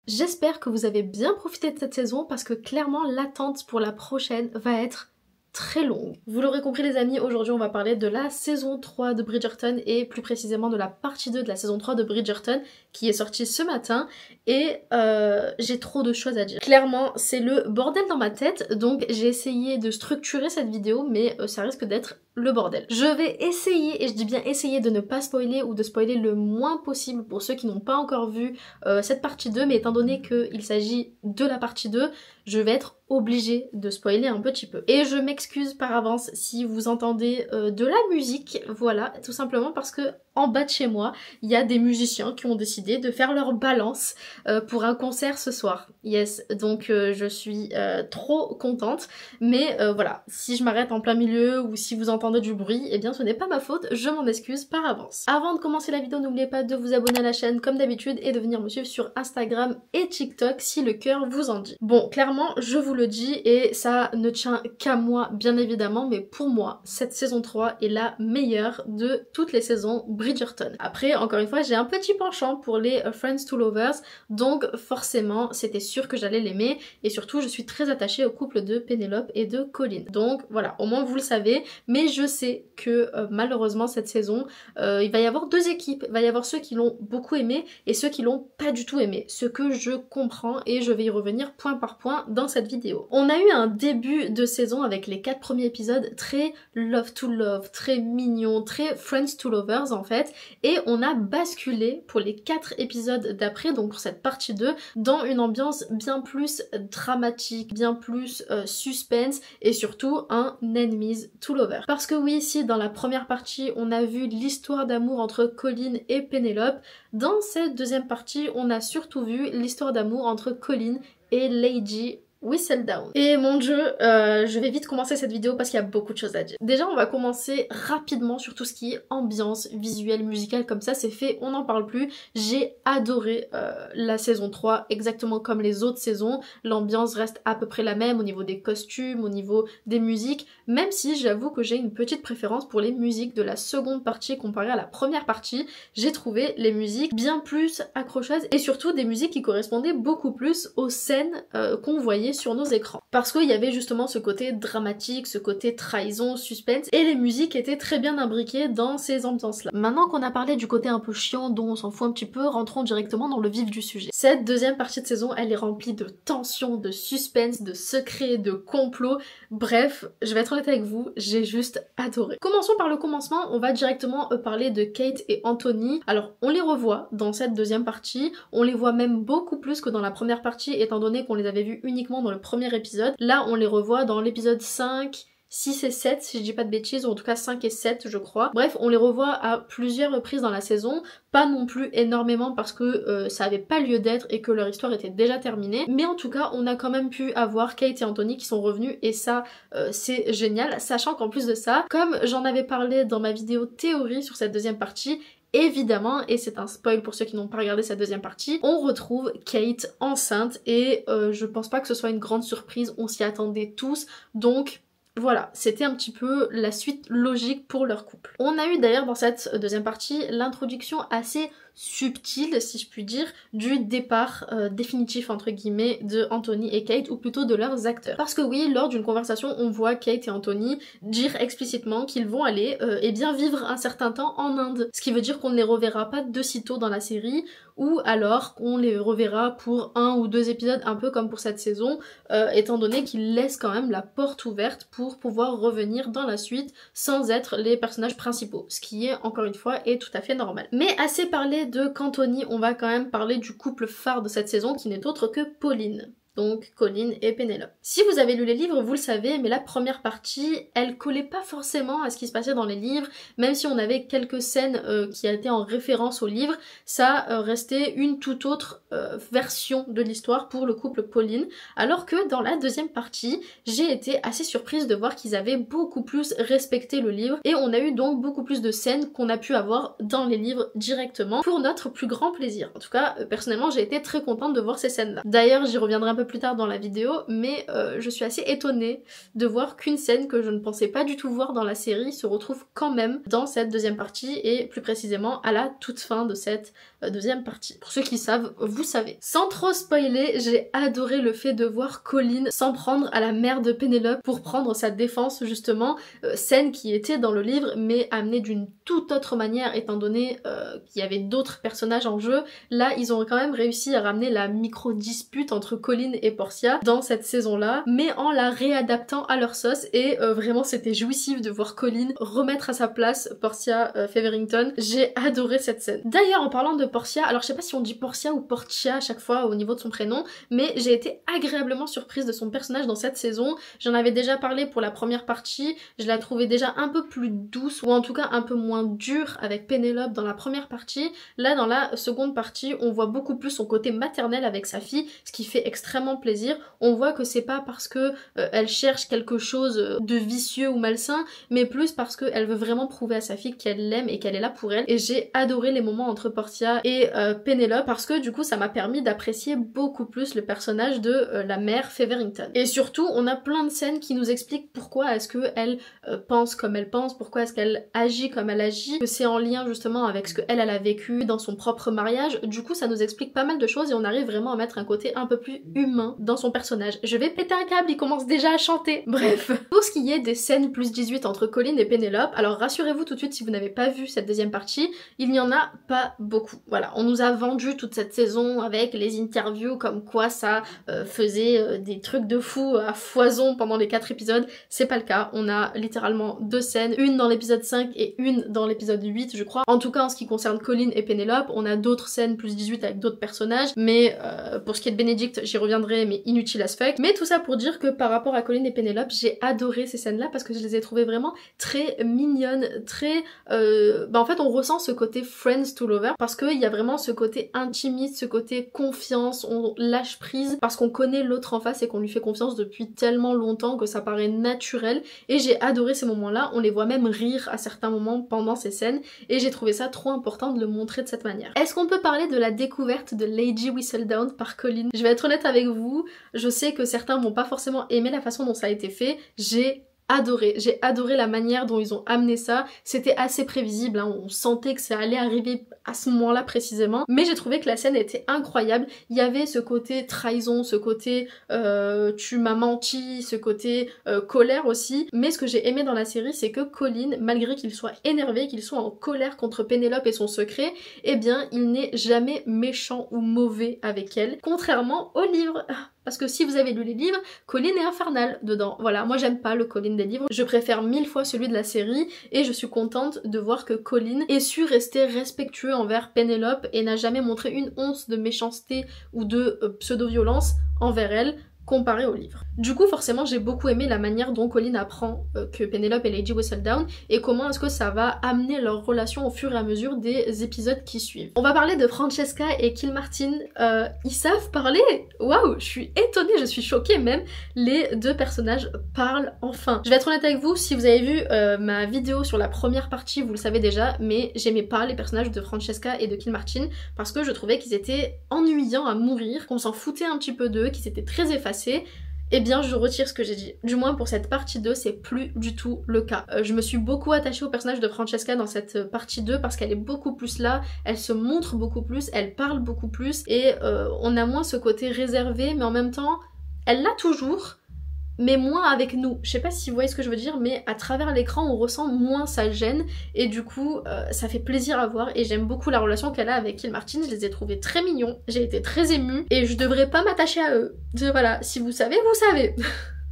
J'espère que vous avez bien profité de cette saison parce que clairement l'attente pour la prochaine va être très longue. Vous l'aurez compris les amis, aujourd'hui on va parler de la saison 3 de Bridgerton et plus précisément de la partie 2 de la saison 3 de Bridgerton qui est sortie ce matin et j'ai trop de choses à dire. Clairement c'est le bordel dans ma tête, donc j'ai essayé de structurer cette vidéo mais ça risque d'être le bordel. Je vais essayer, et je dis bien essayer, de ne pas spoiler ou de spoiler le moins possible pour ceux qui n'ont pas encore vu cette partie 2, mais étant donné qu'il s'agit de la partie 2, je vais être obligée de spoiler un petit peu. Et je m'excuse par avance si vous entendez de la musique, voilà, tout simplement parce que en bas de chez moi, il y a des musiciens qui ont décidé de faire leur balance pour un concert ce soir. Yes, donc je suis trop contente, mais voilà, si je m'arrête en plein milieu ou si vous entendez du bruit, eh bien ce n'est pas ma faute, je m'en excuse par avance. Avant de commencer la vidéo, n'oubliez pas de vous abonner à la chaîne comme d'habitude et de venir me suivre sur Instagram et TikTok si le cœur vous en dit. Bon, clairement, je vous le dis et ça ne tient qu'à moi bien évidemment, mais pour moi, cette saison 3 est la meilleure de toutes les saisons Bridgerton. Après, encore une fois, j'ai un petit penchant pour les Friends to Lovers, donc forcément, c'était sûr que j'allais l'aimer et surtout, je suis très attachée au couple de Penelope et de Colin. Donc voilà, au moins vous le savez, mais je sais que malheureusement cette saison, il va y avoir deux équipes. Il va y avoir ceux qui l'ont beaucoup aimé et ceux qui l'ont pas du tout aimé. Ce que je comprends et je vais y revenir point par point dans cette vidéo. On a eu un début de saison avec les 4 premiers épisodes très love to love, très mignon, très friends to lovers en fait. Et on a basculé pour les 4 épisodes d'après, donc pour cette partie 2, dans une ambiance bien plus dramatique, bien plus suspense et surtout un enemies to lovers. Parce que oui, si dans la première partie on a vu l'histoire d'amour entre Colin et Penelope, dans cette deuxième partie on a surtout vu l'histoire d'amour entre Colin et Lady Whistledown. Et mon dieu, je vais vite commencer cette vidéo parce qu'il y a beaucoup de choses à dire. Déjà on va commencer rapidement sur tout ce qui est ambiance, visuelle, musicale, comme ça c'est fait, on n'en parle plus. J'ai adoré la saison 3, exactement comme les autres saisons. L'ambiance reste à peu près la même au niveau des costumes, au niveau des musiques, même si j'avoue que j'ai une petite préférence pour les musiques de la seconde partie comparée à la première partie. J'ai trouvé les musiques bien plus accrocheuses et surtout des musiques qui correspondaient beaucoup plus aux scènes qu'on voyait sur nos écrans. Parce qu'il y avait justement ce côté dramatique, ce côté trahison, suspense, et les musiques étaient très bien imbriquées dans ces ambiances-là. Maintenant qu'on a parlé du côté un peu chiant dont on s'en fout un petit peu, rentrons directement dans le vif du sujet. Cette deuxième partie de saison, elle est remplie de tension, de suspense, de secrets, de complots, bref, je vais être honnête avec vous, j'ai juste adoré. Commençons par le commencement, on va directement parler de Kate et Anthony. Alors, on les revoit dans cette deuxième partie, on les voit même beaucoup plus que dans la première partie, étant donné qu'on les avait vus uniquement dans le premier épisode. Là, on les revoit dans l'épisode 5, 6 et 7, si je dis pas de bêtises, ou en tout cas 5 et 7 je crois. Bref, on les revoit à plusieurs reprises dans la saison, pas non plus énormément parce que ça avait pas lieu d'être et que leur histoire était déjà terminée, mais en tout cas on a quand même pu avoir Kate et Anthony qui sont revenus et ça c'est génial, sachant qu'en plus de ça, comme j'en avais parlé dans ma vidéo théorie sur cette deuxième partie, évidemment, et c'est un spoil pour ceux qui n'ont pas regardé cette deuxième partie, on retrouve Kate enceinte et je pense pas que ce soit une grande surprise, on s'y attendait tous, donc voilà, c'était un petit peu la suite logique pour leur couple. On a eu d'ailleurs dans cette deuxième partie l'introduction assez subtile, si je puis dire, du départ définitif entre guillemets de Anthony et Kate, ou plutôt de leurs acteurs. Parce que oui, lors d'une conversation, on voit Kate et Anthony dire explicitement qu'ils vont aller eh bien vivre un certain temps en Inde. Ce qui veut dire qu'on ne les reverra pas de sitôt dans la série, ou alors qu'on les reverra pour 1 ou 2 épisodes, un peu comme pour cette saison, étant donné qu'ils laissent quand même la porte ouverte pour pouvoir revenir dans la suite sans être les personnages principaux, ce qui est, encore une fois, est tout à fait normal. Mais assez parlé de qu'Anthony, on va quand même parler du couple phare de cette saison qui n'est autre que Pauline. Donc Colin et Penelope. Si vous avez lu les livres, vous le savez, mais la première partie, elle collait pas forcément à ce qui se passait dans les livres, même si on avait quelques scènes qui étaient en référence au livre, ça restait une toute autre version de l'histoire pour le couple Pauline, alors que dans la deuxième partie, j'ai été assez surprise de voir qu'ils avaient beaucoup plus respecté le livre, et on a eu donc beaucoup plus de scènes qu'on a pu avoir dans les livres directement, pour notre plus grand plaisir. En tout cas, personnellement, j'ai été très contente de voir ces scènes-là. D'ailleurs, j'y reviendrai un peu plus tard dans la vidéo, mais je suis assez étonnée de voir qu'une scène que je ne pensais pas du tout voir dans la série se retrouve quand même dans cette deuxième partie, et plus précisément à la toute fin de cette deuxième partie. Pour ceux qui savent, vous savez. Sans trop spoiler, j'ai adoré le fait de voir Colin s'en prendre à la mère de Pénélope pour prendre sa défense justement, scène qui était dans le livre mais amenée d'une toute autre manière étant donné qu'il y avait d'autres personnages en jeu. Là ils ont quand même réussi à ramener la micro-dispute entre Colin et Portia dans cette saison-là, mais en la réadaptant à leur sauce, et vraiment c'était jouissif de voir Colin remettre à sa place Portia Featherington. J'ai adoré cette scène. D'ailleurs en parlant de Portia, alors je sais pas si on dit Portia ou Portia à chaque fois au niveau de son prénom, mais j'ai été agréablement surprise de son personnage dans cette saison. J'en avais déjà parlé pour la première partie, je la trouvais déjà un peu plus douce, ou en tout cas un peu moins dure avec Pénélope dans la première partie. Là dans la seconde partie, on voit beaucoup plus son côté maternel avec sa fille, ce qui fait extrêmement plaisir. On voit que c'est pas parce que elle cherche quelque chose de vicieux ou malsain, mais plus parce qu'elle veut vraiment prouver à sa fille qu'elle l'aime et qu'elle est là pour elle. Et j'ai adoré les moments entre Portia et Pénélope parce que du coup ça m'a permis d'apprécier beaucoup plus le personnage de la mère Featherington. Et surtout on a plein de scènes qui nous expliquent pourquoi est-ce qu'elle pense comme elle pense, pourquoi est-ce qu'elle agit comme elle agit, que c'est en lien justement avec ce qu'elle a vécu dans son propre mariage. Du coup ça nous explique pas mal de choses et on arrive vraiment à mettre un côté un peu plus humain dans son personnage. Je vais péter un câble, il commence déjà à chanter. Bref. Pour ce qui est des scènes plus 18 entre Colin et Pénélope, alors rassurez-vous tout de suite si vous n'avez pas vu cette deuxième partie, il n'y en a pas beaucoup. Voilà, on nous a vendu toute cette saison avec les interviews comme quoi ça faisait des trucs de fou à foison pendant les 4 épisodes. C'est pas le cas, on a littéralement 2 scènes, une dans l'épisode 5 et une dans l'épisode 8 je crois. En tout cas en ce qui concerne Colin et Pénélope, on a d'autres scènes plus 18 avec d'autres personnages, mais pour ce qui est de Benedict, j'y reviendrai, mais inutile as fuck. Mais tout ça pour dire que par rapport à Colin et Pénélope, j'ai adoré ces scènes-là parce que je les ai trouvées vraiment très mignonnes, très... en fait on ressent ce côté friends to lover parce qu'il y a vraiment ce côté intimiste, ce côté confiance, on lâche prise parce qu'on connaît l'autre en face et qu'on lui fait confiance depuis tellement longtemps que ça paraît naturel, et j'ai adoré ces moments-là. On les voit même rire à certains moments pendant ces scènes et j'ai trouvé ça trop important de le montrer de cette manière. Est-ce qu'on peut parler de la découverte de Lady Whistledown par Colin? Je vais être honnête avec vous, je sais que certains vont pas forcément aimer la façon dont ça a été fait, j'ai adoré la manière dont ils ont amené ça. C'était assez prévisible, hein. On sentait que ça allait arriver à ce moment-là précisément, mais j'ai trouvé que la scène était incroyable. Il y avait ce côté trahison, ce côté tu m'as menti, ce côté colère aussi, mais ce que j'ai aimé dans la série c'est que Colin, malgré qu'il soit énervé, qu'il soit en colère contre Pénélope et son secret, eh bien il n'est jamais méchant ou mauvais avec elle, contrairement au livre. Parce que si vous avez lu les livres, Colin est infernal dedans. Voilà, moi j'aime pas le Colin des livres, je préfère 1000 fois celui de la série, et je suis contente de voir que Colin ait su rester respectueux envers Pénélope et n'a jamais montré une once de méchanceté ou de pseudo-violence envers elle, comparé au livre. Du coup forcément j'ai beaucoup aimé la manière dont Colin apprend que Pénélope est Lady Whistledown et comment est-ce que ça va amener leur relation au fur et à mesure des épisodes qui suivent. On va parler de Francesca et Kilmartin, ils savent parler. Waouh, je suis étonnée, je suis choquée même, les deux personnages parlent enfin. Je vais être honnête avec vous, si vous avez vu ma vidéo sur la première partie, vous le savez déjà, mais j'aimais pas les personnages de Francesca et de Kilmartin parce que je trouvais qu'ils étaient ennuyants à mourir, qu'on s'en foutait un petit peu d'eux, qu'ils étaient très effacés. Eh bien je retire ce que j'ai dit. Du moins pour cette partie 2, c'est plus du tout le cas. Je me suis beaucoup attachée au personnage de Francesca dans cette partie 2 parce qu'elle est beaucoup plus là, elle se montre beaucoup plus, elle parle beaucoup plus, et on a moins ce côté réservé, mais en même temps, elle l'a toujours, mais moins avec nous. Je sais pas si vous voyez ce que je veux dire, mais à travers l'écran on ressent moins sa gêne, et du coup ça fait plaisir à voir, et j'aime beaucoup la relation qu'elle a avec Kilmartin. Je les ai trouvés très mignons, j'ai été très émue, et je devrais pas m'attacher à eux. Voilà, si vous savez, vous savez.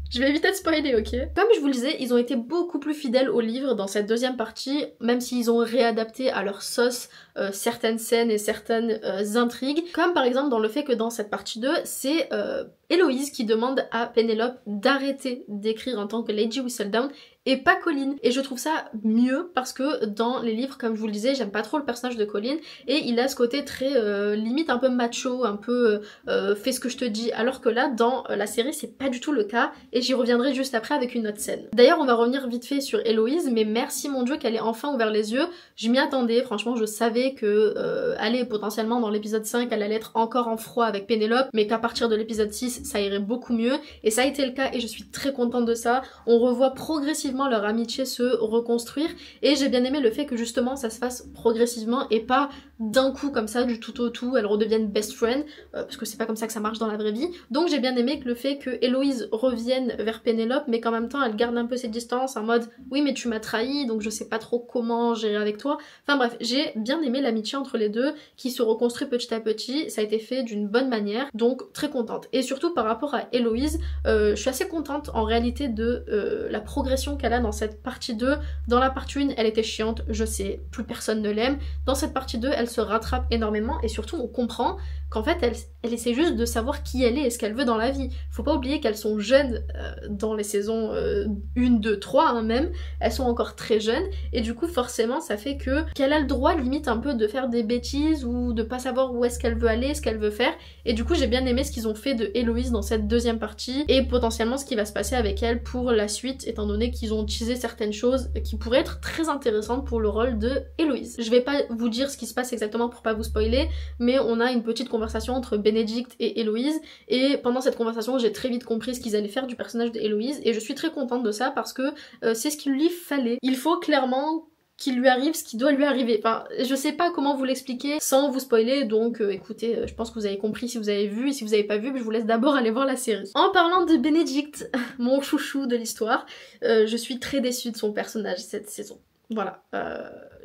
Je vais éviter de spoiler, ok? Comme je vous le disais, ils ont été beaucoup plus fidèles au livre dans cette deuxième partie, même s'ils ont réadapté à leur sauce certaines scènes et certaines intrigues, comme par exemple dans le fait que dans cette partie 2, c'est Héloïse qui demande à Pénélope d'arrêter d'écrire en tant que Lady Whistledown et pas Colin. Et je trouve ça mieux parce que dans les livres, comme je vous le disais, j'aime pas trop le personnage de Colin et il a ce côté très limite un peu macho, un peu fais ce que je te dis, alors que là dans la série c'est pas du tout le cas et j'y reviendrai juste après avec une autre scène. D'ailleurs on va revenir vite fait sur Héloïse, mais merci mon dieu qu'elle ait enfin ouvert les yeux. Je m'y attendais, franchement je savais que allez, potentiellement dans l'épisode 5 elle allait être encore en froid avec Pénélope, mais qu'à partir de l'épisode 6 ça irait beaucoup mieux et ça a été le cas et je suis très contente de ça. On revoit progressivement leur amitié se reconstruire et j'ai bien aimé le fait que justement ça se fasse progressivement et pas d'un coup comme ça du tout au tout elles redeviennent best friend parce que c'est pas comme ça que ça marche dans la vraie vie. Donc j'ai bien aimé que le fait que Héloïse revienne vers Pénélope mais qu'en même temps elle garde un peu ses distances en mode oui mais tu m'as trahi donc je sais pas trop comment gérer avec toi. Enfin bref, j'ai bien aimé l'amitié entre les deux qui se reconstruit petit à petit, ça a été fait d'une bonne manière donc très contente. Et surtout par rapport à Héloïse, je suis assez contente en réalité de la progression qu'elle a dans cette partie 2. Dans la partie 1 elle était chiante, je sais, plus personne ne l'aime. Dans cette partie 2 elle se rattrape énormément et surtout on comprend qu'en fait elle essaie juste de savoir qui elle est et ce qu'elle veut dans la vie. Faut pas oublier qu'elles sont jeunes dans les saisons 1, 2, 3 hein, même, elles sont encore très jeunes et du coup forcément ça fait que qu'elle a le droit limite un peu de faire des bêtises ou de pas savoir où est-ce qu'elle veut aller, ce qu'elle veut faire et du coup j'ai bien aimé ce qu'ils ont fait de Héloïse dans cette deuxième partie et potentiellement ce qui va se passer avec elle pour la suite étant donné qu'ils ont teasé certaines choses qui pourraient être très intéressantes pour le rôle de Héloïse. Je vais pas vous dire ce qui se passe exactement pour pas vous spoiler mais on a une petite conversation entre Bénédicte et Héloïse et pendant cette conversation j'ai très vite compris ce qu'ils allaient faire du personnage de Héloïse et je suis très contente de ça parce que c'est ce qu'il lui fallait. Il faut clairement qu'il lui arrive ce qui doit lui arriver. Enfin, je sais pas comment vous l'expliquer sans vous spoiler, donc écoutez, je pense que vous avez compris si vous avez vu, et si vous avez pas vu, je vous laisse d'abord aller voir la série. En parlant de Bénédicte, mon chouchou de l'histoire, je suis très déçue de son personnage cette saison. Voilà,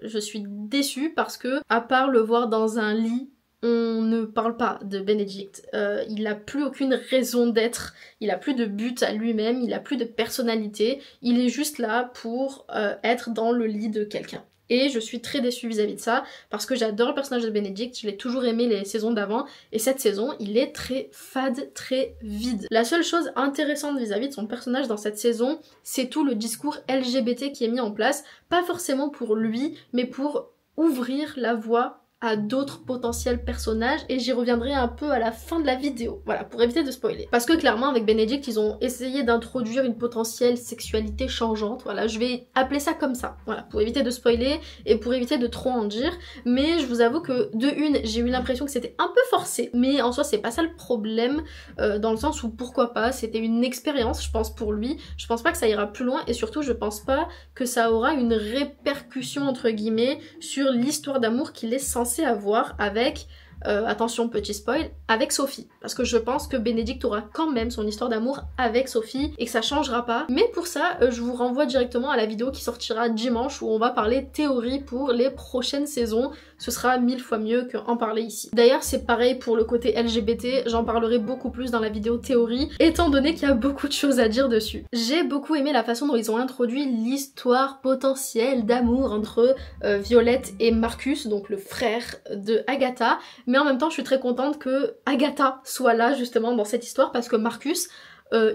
je suis déçue parce que, à part le voir dans un lit, on ne parle pas de Bénédicte, il a plus aucune raison d'être, il a plus de but à lui-même, il a plus de personnalité, il est juste là pour être dans le lit de quelqu'un. Et je suis très déçue vis-à-vis de ça, parce que j'adore le personnage de Bénédicte, je l'ai toujours aimé les saisons d'avant, et cette saison, il est très fade, très vide. La seule chose intéressante vis-à-vis de son personnage dans cette saison, c'est tout le discours LGBT qui est mis en place, pas forcément pour lui, mais pour ouvrir la voie à d'autres potentiels personnages et j'y reviendrai un peu à la fin de la vidéo, voilà, pour éviter de spoiler. Parce que clairement avec Bénédicte ils ont essayé d'introduire une potentielle sexualité changeante, voilà, je vais appeler ça comme ça, voilà, pour éviter de spoiler et pour éviter de trop en dire, mais je vous avoue que de une, j'ai eu l'impression que c'était un peu forcé, mais en soi c'est pas ça le problème, dans le sens où pourquoi pas, c'était une expérience je pense pour lui, je pense pas que ça ira plus loin et surtout je pense pas que ça aura une répercussion entre guillemets sur l'histoire d'amour qu'il est censé avoir avec, attention petit spoil, avec Sophie. Parce que je pense que Bénédicte aura quand même son histoire d'amour avec Sophie et que ça changera pas. Mais pour ça, je vous renvoie directement à la vidéo qui sortira dimanche où on va parler théorie pour les prochaines saisons. Ce sera 1000 fois mieux qu'en parler ici. D'ailleurs c'est pareil pour le côté LGBT, j'en parlerai beaucoup plus dans la vidéo théorie, étant donné qu'il y a beaucoup de choses à dire dessus. J'ai beaucoup aimé la façon dont ils ont introduit l'histoire potentielle d'amour entre Violette et Marcus, donc le frère de Agatha, mais en même temps je suis très contente que Agatha soit là justement dans cette histoire parce que Marcus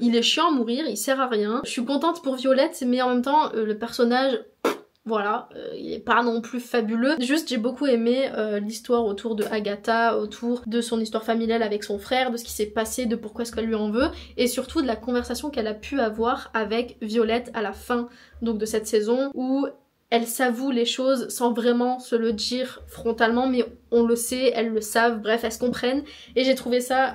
il est chiant à mourir, il sert à rien. Je suis contente pour Violette mais en même temps le personnage... Voilà, il est pas non plus fabuleux. Juste j'ai beaucoup aimé l'histoire autour de Agatha, autour de son histoire familiale avec son frère, de ce qui s'est passé, de pourquoi est-ce qu'elle lui en veut, et surtout de la conversation qu'elle a pu avoir avec Violette à la fin donc de cette saison, où elle s'avoue les choses sans vraiment se le dire frontalement, mais on le sait, elles le savent, bref, elles se comprennent. Et j'ai trouvé ça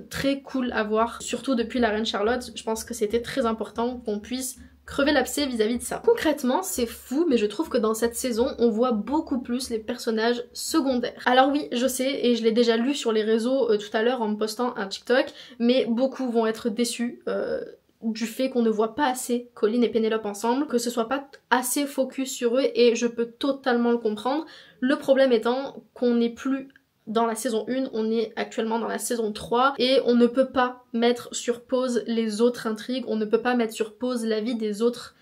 très cool à voir, surtout depuis la reine Charlotte. Je pense que c'était très important qu'on puisse crever l'abcès vis-à-vis de ça. Concrètement, c'est fou, mais je trouve que dans cette saison, on voit beaucoup plus les personnages secondaires. Alors oui, je sais, et je l'ai déjà lu sur les réseaux tout à l'heure en me postant un TikTok, mais beaucoup vont être déçus du fait qu'on ne voit pas assez Colin et Pénélope ensemble, que ce soit pas assez focus sur eux, et je peux totalement le comprendre. Le problème étant qu'on n'est plus dans la saison 1, on est actuellement dans la saison 3 et on ne peut pas mettre sur pause les autres intrigues, on ne peut pas mettre sur pause la vie des autres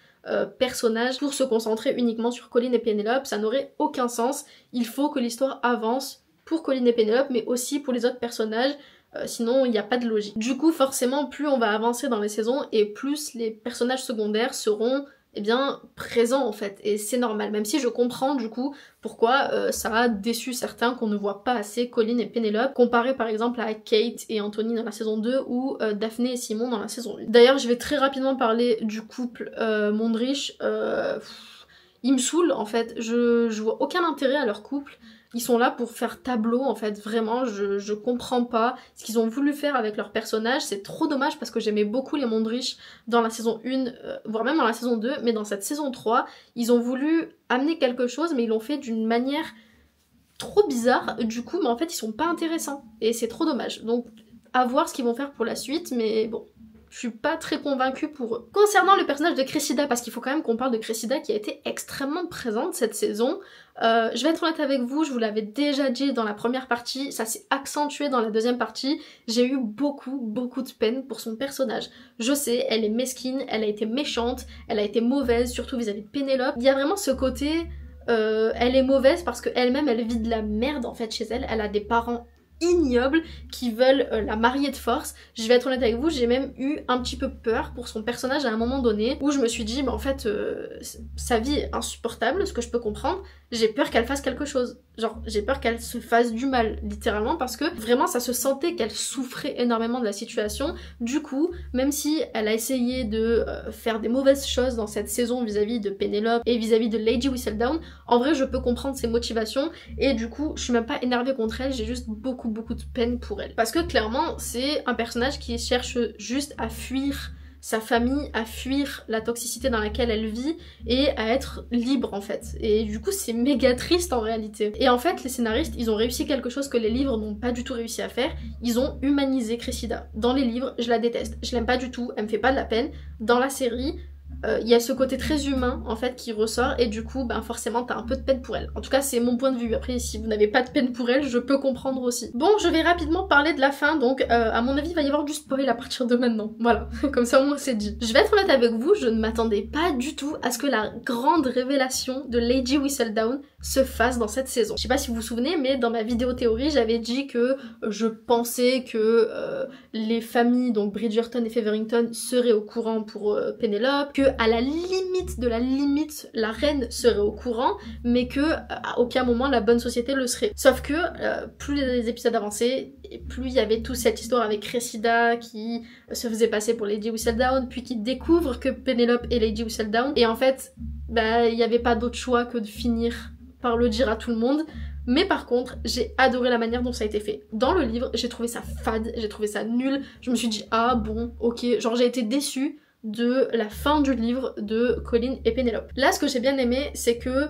personnages pour se concentrer uniquement sur Colin et Pénélope, ça n'aurait aucun sens. Il faut que l'histoire avance pour Colin et Pénélope mais aussi pour les autres personnages, sinon il n'y a pas de logique. Du coup forcément plus on va avancer dans les saisons et plus les personnages secondaires seront eh bien présent en fait, et c'est normal, même si je comprends du coup pourquoi ça a déçu certains qu'on ne voit pas assez Colin et Penelope, comparé par exemple à Kate et Anthony dans la saison 2 ou Daphné et Simon dans la saison 1. D'ailleurs je vais très rapidement parler du couple Mondrich, ils me saoulent en fait, je vois aucun intérêt à leur couple. Ils sont là pour faire tableau en fait, vraiment, je comprends pas ce qu'ils ont voulu faire avec leur personnage, c'est trop dommage parce que j'aimais beaucoup les Mondrich dans la saison 1, voire même dans la saison 2, mais dans cette saison 3, ils ont voulu amener quelque chose mais ils l'ont fait d'une manière trop bizarre, du coup, mais en fait ils sont pas intéressants, et c'est trop dommage. Donc à voir ce qu'ils vont faire pour la suite, mais bon, je suis pas très convaincue pour eux. Concernant le personnage de Cressida, parce qu'il faut quand même qu'on parle de Cressida qui a été extrêmement présente cette saison, je vais être honnête avec vous, je vous l'avais déjà dit dans la première partie, ça s'est accentué dans la deuxième partie, j'ai eu beaucoup de peine pour son personnage. Je sais, elle est mesquine, elle a été méchante, elle a été mauvaise, surtout vis-à-vis de Pénélope. Il y a vraiment ce côté, elle est mauvaise parce qu'elle-même elle vit de la merde en fait chez elle, elle a des parents ignobles qui veulent la marier de force. Je vais être honnête avec vous, j'ai même eu un petit peu peur pour son personnage à un moment donné où je me suis dit, mais en fait, sa vie est insupportable, ce que je peux comprendre, j'ai peur qu'elle fasse quelque chose. Genre, j'ai peur qu'elle se fasse du mal, littéralement, parce que vraiment, ça se sentait qu'elle souffrait énormément de la situation. Du coup, même si elle a essayé de faire des mauvaises choses dans cette saison vis-à-vis de Penelope et vis-à-vis de Lady Whistledown, en vrai, je peux comprendre ses motivations, et du coup, je suis même pas énervée contre elle, j'ai juste beaucoup de peine pour elle. Parce que clairement, c'est un personnage qui cherche juste à fuir sa famille, à fuir la toxicité dans laquelle elle vit et à être libre en fait. Et du coup c'est méga triste en réalité. Et en fait les scénaristes ils ont réussi quelque chose que les livres n'ont pas du tout réussi à faire, ils ont humanisé Cressida. Dans les livres je la déteste, je l'aime pas du tout, elle me fait pas de la peine. Dans la série il y a ce côté très humain en fait qui ressort et du coup ben forcément t'as un peu de peine pour elle. En tout cas c'est mon point de vue, après si vous n'avez pas de peine pour elle je peux comprendre aussi. Bon je vais rapidement parler de la fin donc à mon avis il va y avoir du spoil à partir de maintenant, voilà, comme ça au moins c'est dit. Je vais être honnête avec vous, je ne m'attendais pas du tout à ce que la grande révélation de Lady Whistledown se fasse dans cette saison. Je sais pas si vous vous souvenez mais dans ma vidéo théorie j'avais dit que je pensais que les familles donc Bridgerton et Featherington seraient au courant pour Penelope, que à la limite de la limite la reine serait au courant mais que à aucun moment la bonne société le serait. Sauf que plus les épisodes avançaient et plus il y avait toute cette histoire avec Cressida qui se faisait passer pour Lady Whistledown puis qui découvre que Penelope est Lady Whistledown et en fait bah il n'y avait pas d'autre choix que de finir par le dire à tout le monde. Mais par contre, j'ai adoré la manière dont ça a été fait. Dans le livre, j'ai trouvé ça fade, j'ai trouvé ça nul. Je me suis dit, ah bon, ok. Genre j'ai été déçue de la fin du livre de Colin et Penelope. Là, ce que j'ai bien aimé, c'est que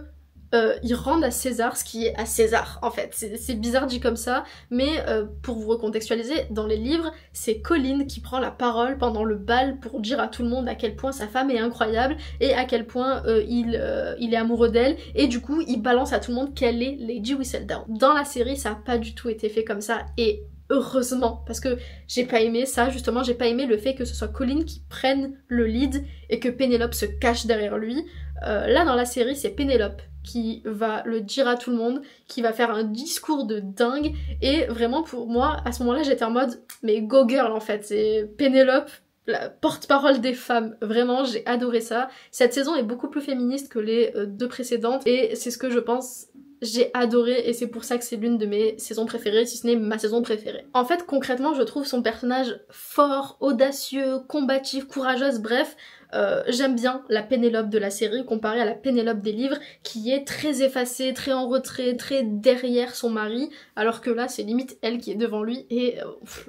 ils rendent à César ce qui est à César en fait. C'est bizarre dit comme ça, mais pour vous recontextualiser, dans les livres, c'est Colin qui prend la parole pendant le bal pour dire à tout le monde à quel point sa femme est incroyable et à quel point il est amoureux d'elle, et du coup il balance à tout le monde qu'elle est Lady Whistledown. Dans la série, ça a pas du tout été fait comme ça, et heureusement, parce que j'ai pas aimé ça, justement, j'ai pas aimé le fait que ce soit Colin qui prenne le lead et que Penelope se cache derrière lui. Là dans la série, c'est Penelope qui va le dire à tout le monde, qui va faire un discours de dingue, et vraiment pour moi, à ce moment-là, j'étais en mode, mais go girl en fait, c'est Penelope, la porte-parole des femmes, vraiment j'ai adoré ça. Cette saison est beaucoup plus féministe que les deux précédentes, et c'est ce que je pense j'ai adoré, et c'est pour ça que c'est l'une de mes saisons préférées, si ce n'est ma saison préférée. En fait, concrètement, je trouve son personnage fort, audacieux, combatif, courageuse, bref, j'aime bien la Pénélope de la série comparée à la Pénélope des livres qui est très effacée, très en retrait, très derrière son mari, alors que là c'est limite elle qui est devant lui, et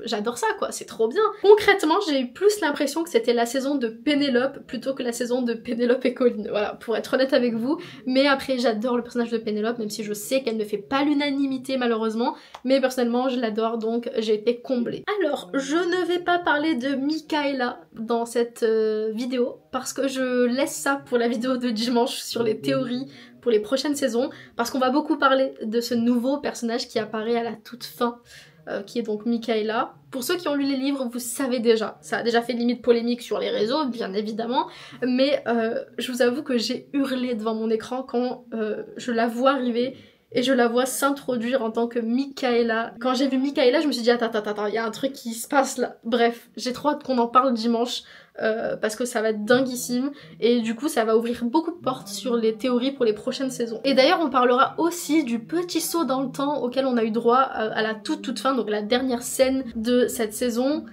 j'adore ça quoi, c'est trop bien. Concrètement j'ai eu plus l'impression que c'était la saison de Pénélope plutôt que la saison de Pénélope et Colin, voilà, pour être honnête avec vous. Mais après j'adore le personnage de Pénélope, même si je sais qu'elle ne fait pas l'unanimité malheureusement, mais personnellement je l'adore, donc j'ai été comblée. Alors je ne vais pas parler de Michaela dans cette vidéo parce que je laisse ça pour la vidéo de dimanche sur les théories pour les prochaines saisons, parce qu'on va beaucoup parler de ce nouveau personnage qui apparaît à la toute fin, qui est donc Michaela. Pour ceux qui ont lu les livres, vous savez déjà, ça a déjà fait limite polémique sur les réseaux, bien évidemment, mais je vous avoue que j'ai hurlé devant mon écran quand je la vois arriver, et je la vois s'introduire en tant que Michaela. Quand j'ai vu Michaela, je me suis dit attends, il y a un truc qui se passe là. Bref, j'ai trop hâte qu'on en parle dimanche. Parce que ça va être dinguissime et du coup ça va ouvrir beaucoup de portes sur les théories pour les prochaines saisons. Et d'ailleurs on parlera aussi du petit saut dans le temps auquel on a eu droit à la toute fin, donc la dernière scène de cette saison.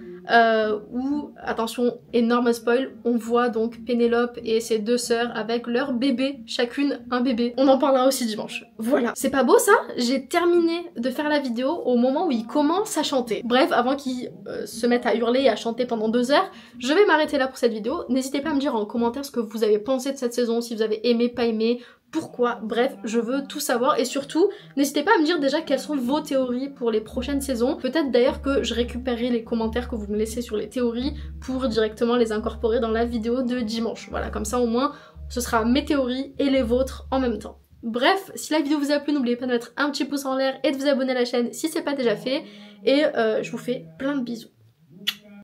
Où, attention, énorme spoil, on voit donc Pénélope et ses deux sœurs avec leur bébé, chacune un bébé. On en parlera aussi dimanche. Voilà. C'est pas beau ça? J'ai terminé de faire la vidéo au moment où ils commencent à chanter. Bref, avant qu'ils se mettent à hurler et à chanter pendant 2 heures, je vais m'arrêter là pour cette vidéo. N'hésitez pas à me dire en commentaire ce que vous avez pensé de cette saison, si vous avez aimé, pas aimé, pourquoi, bref, je veux tout savoir et surtout, n'hésitez pas à me dire déjà quelles sont vos théories pour les prochaines saisons. Peut-être d'ailleurs que je récupérerai les commentaires que vous me laissez sur les théories pour directement les incorporer dans la vidéo de dimanche. Voilà, comme ça au moins, ce sera mes théories et les vôtres en même temps. Bref, si la vidéo vous a plu, n'oubliez pas de mettre un petit pouce en l'air et de vous abonner à la chaîne si c'est pas déjà fait. Et je vous fais plein de bisous.